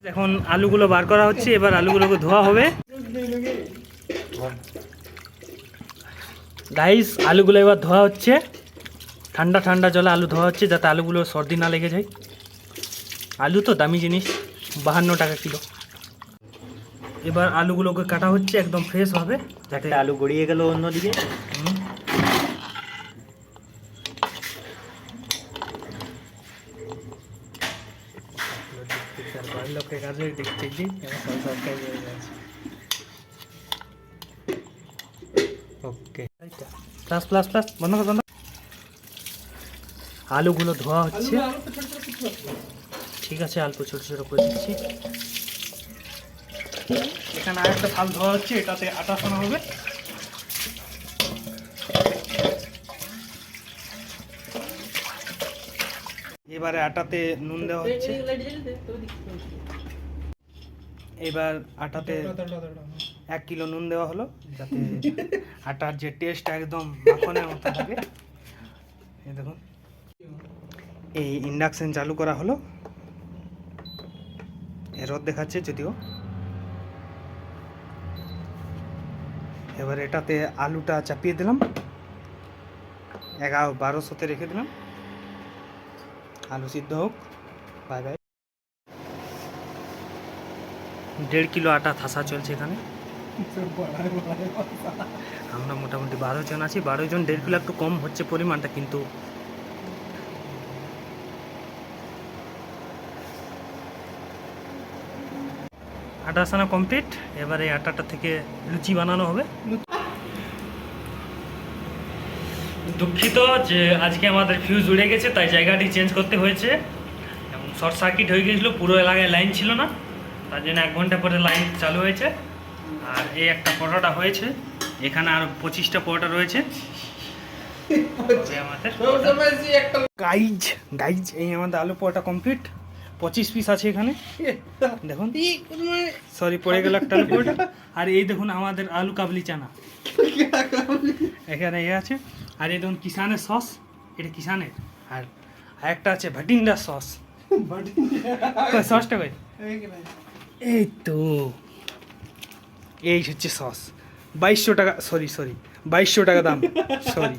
এখন আলুগুলো বার করা হচ্ছে, এবার আলুগুলোকে ধোয়া হবে। গাইস আলুগুলো এবার ধোয়া হচ্ছে, ঠান্ডা ঠান্ডা জলে আলু ধোয়া হচ্ছে যাতে আলুগুলো সর্দি না লেগে যায়। আলু তো দামি জিনিস, 52 টাকা কিলো। এবার আলুগুলোকে কাটা হচ্ছে একদম ফ্রেশ হবে, যাতে আলু গড়িয়ে গেল অন্যদিকে। ওকে প্লাস প্লাস প্লাস বন্ধ কর বন্ধ। আলুগুলো ধোয়া হচ্ছে, ঠিক আছে অল্প ছোট ছোট করে দিচ্ছি। এখানে আরেকটা থাল ধোয়া হচ্ছে, এটাতে আটা সানা হবে। এবারে আটাতে নুন দেওয়া হচ্ছে। এবার আটাতে 1 কিলো নুন দেওয়া হলো, যাতে আটার যে টেস্ট একদম মাখনের মতো থাকে। এই দেখুন, এই ইন্ডাকশন চালু করা হলো, এরর দেখাচ্ছে যদিও। এবার এটাতে আলুটা চাপিয়ে দিলাম, 11-1200-তে রেখে দিলাম, আলু সিদ্ধ হোক। Bye bye. 1.5 কিলো আটা থাসা চলছে এখানে। আমরা মোটামুটি 12 জন আছি, 12 জন 1.5 কিলো একটু কম হচ্ছে পরিমাণটা, কিন্তু আটা সানা কমপ্লিট। এবারে আটাটা থেকে লুচি বানানো হবে। দুঃখিত যে আজকে আমাদের ফিউজ উড়ে গেছে, তাই জায়গাটি চেঞ্জ করতে হয়েছে। এবং শর্ট সার্কিট হয়ে গিয়েছিলো, পুরো এলাকায় লাইন ছিল না, তার জন্য 1 ঘন্টা পরে লাইন চালু হয়েছে। আর এই একটা পরোটা হয়েছে, এখানে আর 25টা পরোটা রয়েছে আমাদের। গাইজ গাইজ এই আমাদের আলু পরোটা কমপ্লিট, 25 পিস আছে এখানে দেখুন। সরি পড়ে গেল একটা আলু পরোটা। আর এই দেখুন আমাদের আলু কাবলি চানা এখানে আছে। আর এই দেখুন কিষানের সস, এটা কিষানের। আর একটা আছে ভাটিন্ডার সস। সসটা কই? এই তো এই হচ্ছে সস। 2200 টাকা, সরি 2200 টাকা দাম, সরি।